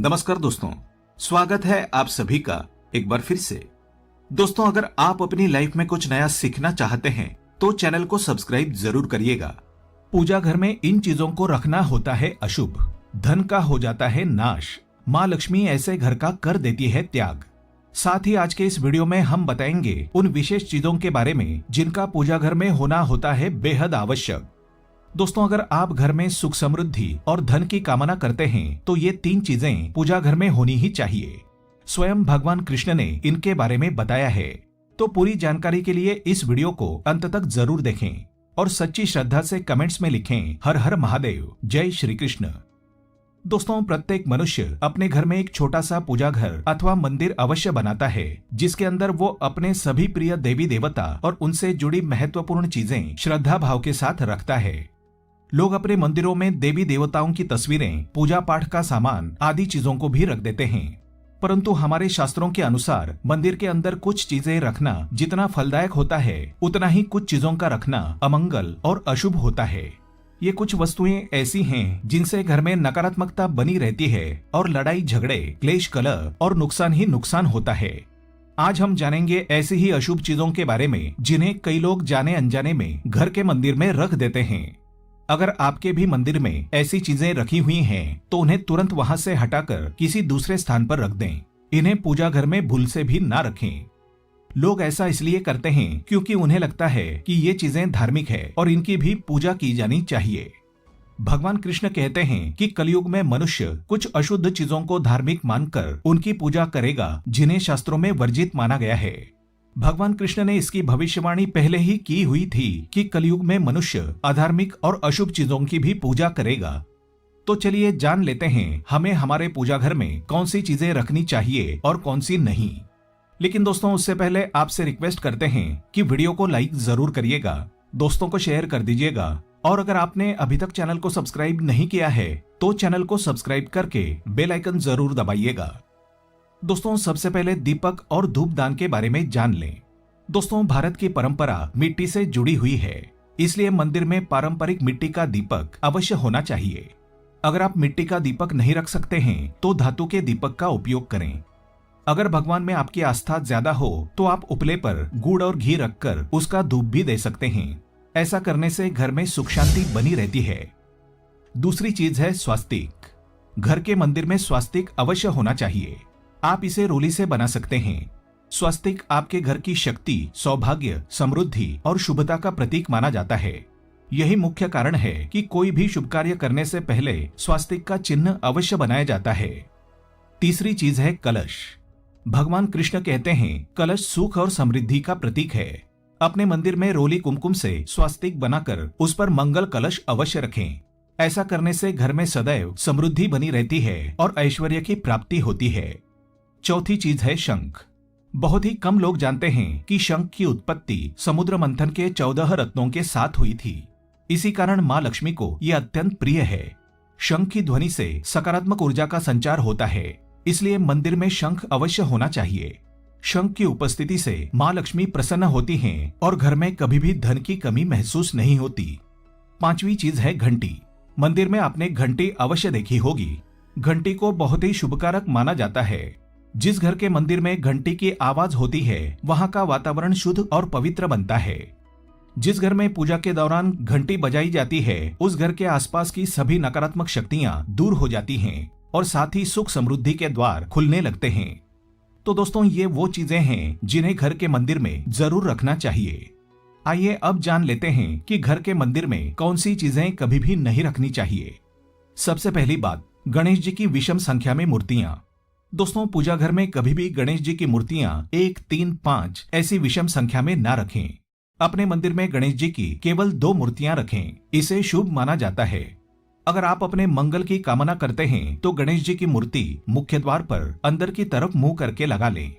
नमस्कार दोस्तों, स्वागत है आप सभी का एक बार फिर से। दोस्तों, अगर आप अपनी लाइफ में कुछ नया सीखना चाहते हैं तो चैनल को सब्सक्राइब जरूर करिएगा। पूजा घर में इन चीजों को रखना होता है अशुभ, धन का हो जाता है नाश, माँ लक्ष्मी ऐसे घर का कर देती है त्याग। साथ ही आज के इस वीडियो में हम बताएंगे उन विशेष चीजों के बारे में जिनका पूजा घर में होना होता है बेहद आवश्यक। दोस्तों, अगर आप घर में सुख समृद्धि और धन की कामना करते हैं तो ये 3 चीजें पूजा घर में होनी ही चाहिए। स्वयं भगवान कृष्ण ने इनके बारे में बताया है। तो पूरी जानकारी के लिए इस वीडियो को अंत तक जरूर देखें और सच्ची श्रद्धा से कमेंट्स में लिखें हर हर महादेव, जय श्री कृष्ण। दोस्तों, प्रत्येक मनुष्य अपने घर में एक छोटा सा पूजा घर अथवा मंदिर अवश्य बनाता है, जिसके अंदर वो अपने सभी प्रिय देवी देवता और उनसे जुड़ी महत्वपूर्ण चीजें श्रद्धा भाव के साथ रखता है। लोग अपने मंदिरों में देवी देवताओं की तस्वीरें, पूजा पाठ का सामान आदि चीजों को भी रख देते हैं, परंतु हमारे शास्त्रों के अनुसार मंदिर के अंदर कुछ चीजें रखना जितना फलदायक होता है उतना ही कुछ चीजों का रखना अमंगल और अशुभ होता है। ये कुछ वस्तुएं ऐसी हैं जिनसे घर में नकारात्मकता बनी रहती है और लड़ाई झगड़े, क्लेश, कलह और नुकसान ही नुकसान होता है। आज हम जानेंगे ऐसी ही अशुभ चीजों के बारे में जिन्हें कई लोग जाने अनजाने में घर के मंदिर में रख देते हैं। अगर आपके भी मंदिर में ऐसी चीजें रखी हुई हैं, तो उन्हें तुरंत वहां से हटाकर किसी दूसरे स्थान पर रख दें। इन्हें पूजा घर में भूल से भी ना रखें। लोग ऐसा इसलिए करते हैं क्योंकि उन्हें लगता है कि ये चीजें धार्मिक है और इनकी भी पूजा की जानी चाहिए। भगवान कृष्ण कहते हैं कि कलयुग में मनुष्य कुछ अशुद्ध चीजों को धार्मिक मानकर उनकी पूजा करेगा, जिन्हें शास्त्रों में वर्जित माना गया है। भगवान कृष्ण ने इसकी भविष्यवाणी पहले ही की हुई थी कि कलयुग में मनुष्य अधार्मिक और अशुभ चीजों की भी पूजा करेगा। तो चलिए जान लेते हैं हमें हमारे पूजा घर में कौन सी चीजें रखनी चाहिए और कौन सी नहीं। लेकिन दोस्तों, उससे पहले आपसे रिक्वेस्ट करते हैं कि वीडियो को लाइक जरूर करिएगा, दोस्तों को शेयर कर दीजिएगा और अगर आपने अभी तक चैनल को सब्सक्राइब नहीं किया है तो चैनल को सब्सक्राइब करके बेल आइकन जरूर दबाइएगा। दोस्तों, सबसे पहले दीपक और धूप दान के बारे में जान लें। दोस्तों, भारत की परंपरा मिट्टी से जुड़ी हुई है, इसलिए मंदिर में पारंपरिक मिट्टी का दीपक अवश्य होना चाहिए। अगर आप मिट्टी का दीपक नहीं रख सकते हैं तो धातु के दीपक का उपयोग करें। अगर भगवान में आपकी आस्था ज्यादा हो तो आप उपले पर गुड़ और घी रखकर उसका धूप भी दे सकते हैं। ऐसा करने से घर में सुख शांति बनी रहती है। दूसरी चीज है स्वास्तिक। घर के मंदिर में स्वास्तिक अवश्य होना चाहिए। आप इसे रोली से बना सकते हैं। स्वास्तिक आपके घर की शक्ति, सौभाग्य, समृद्धि और शुभता का प्रतीक माना जाता है। यही मुख्य कारण है कि कोई भी शुभ कार्य करने से पहले स्वास्तिक का चिन्ह अवश्य बनाया जाता है। तीसरी चीज है कलश। भगवान कृष्ण कहते हैं कलश सुख और समृद्धि का प्रतीक है। अपने मंदिर में रोली कुमकुम से स्वास्तिक बनाकर उस पर मंगल कलश अवश्य रखें। ऐसा करने से घर में सदैव समृद्धि बनी रहती है और ऐश्वर्य की प्राप्ति होती है। चौथी चीज है शंख। बहुत ही कम लोग जानते हैं कि शंख की उत्पत्ति समुद्र मंथन के 14 रत्नों के साथ हुई थी। इसी कारण माँ लक्ष्मी को यह अत्यंत प्रिय है। शंख की ध्वनि से सकारात्मक ऊर्जा का संचार होता है, इसलिए मंदिर में शंख अवश्य होना चाहिए। शंख की उपस्थिति से माँ लक्ष्मी प्रसन्न होती हैं और घर में कभी भी धन की कमी महसूस नहीं होती। पांचवी चीज है घंटी। मंदिर में आपने घंटी अवश्य देखी होगी। घंटी को बहुत ही शुभकारक माना जाता है। जिस घर के मंदिर में घंटी की आवाज होती है वहां का वातावरण शुद्ध और पवित्र बनता है। जिस घर में पूजा के दौरान घंटी बजाई जाती है उस घर के आसपास की सभी नकारात्मक शक्तियां दूर हो जाती हैं और साथ ही सुख समृद्धि के द्वार खुलने लगते हैं। तो दोस्तों, ये वो चीजें हैं जिन्हें घर के मंदिर में जरूर रखना चाहिए। आइए अब जान लेते हैं कि घर के मंदिर में कौन सी चीजें कभी भी नहीं रखनी चाहिए। सबसे पहली बात, गणेश जी की विषम संख्या में मूर्तियां। दोस्तों, पूजा घर में कभी भी गणेश जी की मूर्तियां 1, 3, 5 ऐसी विषम संख्या में ना रखें। अपने मंदिर में गणेश जी की केवल 2 मूर्तियां रखें, इसे शुभ माना जाता है। अगर आप अपने मंगल की कामना करते हैं तो गणेश जी की मूर्ति मुख्य द्वार पर अंदर की तरफ मुंह करके लगा लें।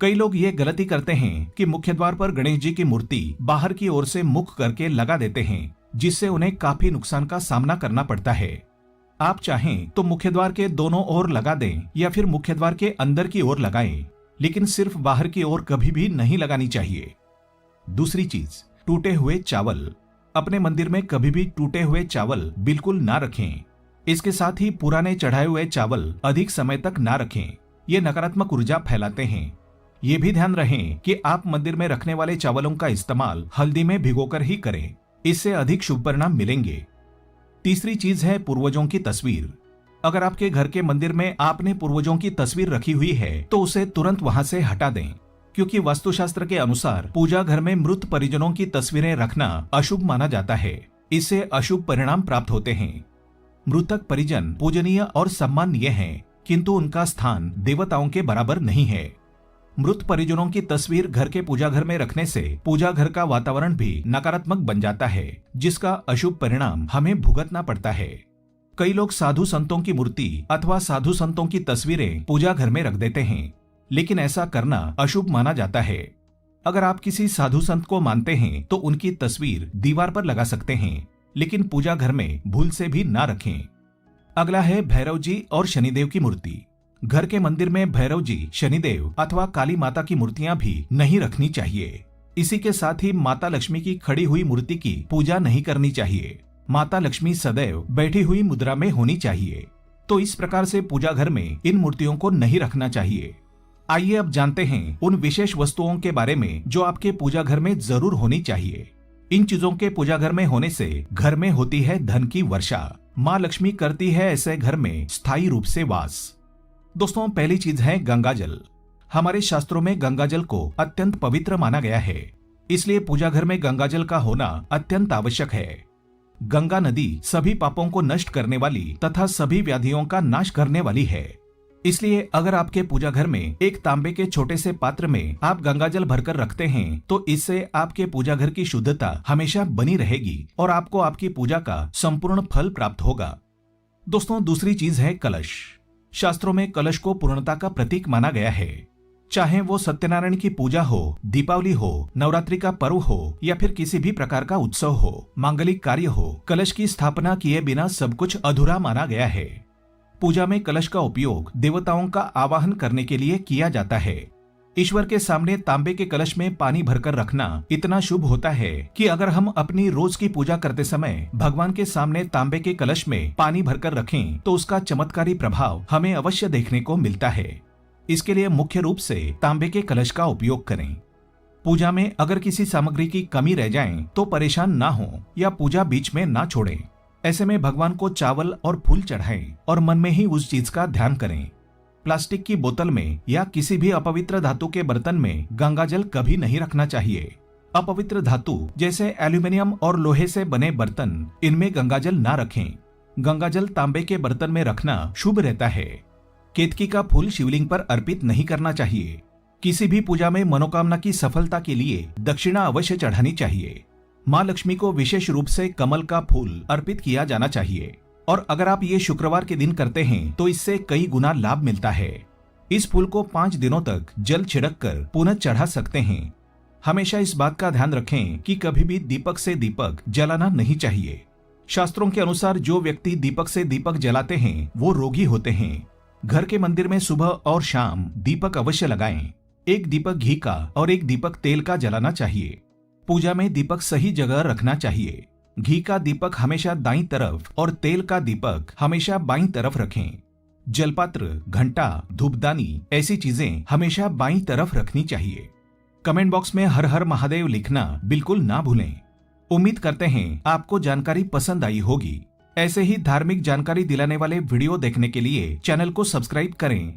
कई लोग ये गलती करते हैं कि मुख्य द्वार पर गणेश जी की मूर्ति बाहर की ओर से मुख करके लगा देते हैं, जिससे उन्हें काफी नुकसान का सामना करना पड़ता है। आप चाहें तो मुख्य द्वार के दोनों ओर लगा दें या फिर मुख्य द्वार के अंदर की ओर लगाएं, लेकिन सिर्फ बाहर की ओर कभी भी नहीं लगानी चाहिए। दूसरी चीज, टूटे हुए चावल। अपने मंदिर में कभी भी टूटे हुए चावल बिल्कुल ना रखें। इसके साथ ही पुराने चढ़ाए हुए चावल अधिक समय तक ना रखें, ये नकारात्मक ऊर्जा फैलाते हैं। ये भी ध्यान रहे कि आप मंदिर में रखने वाले चावलों का इस्तेमाल हल्दी में भिगोकर ही करें, इससे अधिक शुभ परिणाम मिलेंगे। तीसरी चीज है पूर्वजों की तस्वीर। अगर आपके घर के मंदिर में आपने पूर्वजों की तस्वीर रखी हुई है तो उसे तुरंत वहां से हटा दें, क्योंकि वास्तुशास्त्र के अनुसार पूजा घर में मृत परिजनों की तस्वीरें रखना अशुभ माना जाता है। इससे अशुभ परिणाम प्राप्त होते हैं। मृतक परिजन पूजनीय और सम्माननीय हैं, किंतु उनका स्थान देवताओं के बराबर नहीं है। मृत परिजनों की तस्वीर घर के पूजा घर में रखने से पूजा घर का वातावरण भी नकारात्मक बन जाता है, जिसका अशुभ परिणाम हमें भुगतना पड़ता है। कई लोग साधु संतों की मूर्ति अथवा साधु संतों की तस्वीरें पूजा घर में रख देते हैं, लेकिन ऐसा करना अशुभ माना जाता है। अगर आप किसी साधु संत को मानते हैं तो उनकी तस्वीर दीवार पर लगा सकते हैं, लेकिन पूजा घर में भूल से भी ना रखें। अगला है भैरव जी और शनिदेव की मूर्ति। घर के मंदिर में भैरव जी, शनिदेव अथवा काली माता की मूर्तियां भी नहीं रखनी चाहिए। इसी के साथ ही माता लक्ष्मी की खड़ी हुई मूर्ति की पूजा नहीं करनी चाहिए। माता लक्ष्मी सदैव बैठी हुई मुद्रा में होनी चाहिए। तो इस प्रकार से पूजा घर में इन मूर्तियों को नहीं रखना चाहिए। आइए अब जानते हैं उन विशेष वस्तुओं के बारे में जो आपके पूजा घर में जरूर होनी चाहिए। इन चीजों के पूजा घर में होने से घर में होती है धन की वर्षा। माँ लक्ष्मी करती है ऐसे घर में स्थायी रूप से वास। दोस्तों, पहली चीज है गंगा जल। हमारे शास्त्रों में गंगा जल को अत्यंत पवित्र माना गया है, इसलिए पूजा घर में गंगा जल का होना अत्यंत आवश्यक है। गंगा नदी सभी पापों को नष्ट करने वाली तथा सभी व्याधियों का नाश करने वाली है। इसलिए अगर आपके पूजा घर में एक तांबे के छोटे से पात्र में आप गंगा जल भरकर रखते हैं तो इससे आपके पूजा घर की शुद्धता हमेशा बनी रहेगी और आपको आपकी पूजा का संपूर्ण फल प्राप्त होगा। दोस्तों, दूसरी चीज है कलश। शास्त्रों में कलश को पूर्णता का प्रतीक माना गया है। चाहे वो सत्यनारायण की पूजा हो, दीपावली हो, नवरात्रि का पर्व हो या फिर किसी भी प्रकार का उत्सव हो, मांगलिक कार्य हो, कलश की स्थापना किए बिना सब कुछ अधूरा माना गया है। पूजा में कलश का उपयोग देवताओं का आवाहन करने के लिए किया जाता है। ईश्वर के सामने तांबे के कलश में पानी भरकर रखना इतना शुभ होता है कि अगर हम अपनी रोज की पूजा करते समय भगवान के सामने तांबे के कलश में पानी भरकर रखें तो उसका चमत्कारी प्रभाव हमें अवश्य देखने को मिलता है। इसके लिए मुख्य रूप से तांबे के कलश का उपयोग करें। पूजा में अगर किसी सामग्री की कमी रह जाए तो परेशान ना हो या पूजा बीच में ना छोड़ें। ऐसे में भगवान को चावल और फूल चढ़ाएं और मन में ही उस चीज का ध्यान करें। प्लास्टिक की बोतल में या किसी भी अपवित्र धातु के बर्तन में गंगा जल कभी नहीं रखना चाहिए। अपवित्र धातु जैसे एल्यूमिनियम और लोहे से बने बर्तन, इनमें गंगा जल ना रखें। गंगा जल तांबे के बर्तन में रखना शुभ रहता है। केतकी का फूल शिवलिंग पर अर्पित नहीं करना चाहिए। किसी भी पूजा में मनोकामना की सफलता के लिए दक्षिणा अवश्य चढ़ानी चाहिए। माँ लक्ष्मी को विशेष रूप से कमल का फूल अर्पित किया जाना चाहिए और अगर आप ये शुक्रवार के दिन करते हैं तो इससे कई गुना लाभ मिलता है। इस फूल को 5 दिनों तक जल छिड़क कर पुनः चढ़ा सकते हैं। हमेशा इस बात का ध्यान रखें कि कभी भी दीपक से दीपक जलाना नहीं चाहिए। शास्त्रों के अनुसार जो व्यक्ति दीपक से दीपक जलाते हैं वो रोगी होते हैं। घर के मंदिर में सुबह और शाम दीपक अवश्य लगाएं। एक दीपक घी का और एक दीपक तेल का जलाना चाहिए। पूजा में दीपक सही जगह रखना चाहिए। घी का दीपक हमेशा दाईं तरफ और तेल का दीपक हमेशा बाईं तरफ रखें। जलपात्र, घंटा, धूपदानी ऐसी चीजें हमेशा बाईं तरफ रखनी चाहिए। कमेंट बॉक्स में हर हर महादेव लिखना बिल्कुल ना भूलें। उम्मीद करते हैं आपको जानकारी पसंद आई होगी। ऐसे ही धार्मिक जानकारी दिलाने वाले वीडियो देखने के लिए चैनल को सब्सक्राइब करें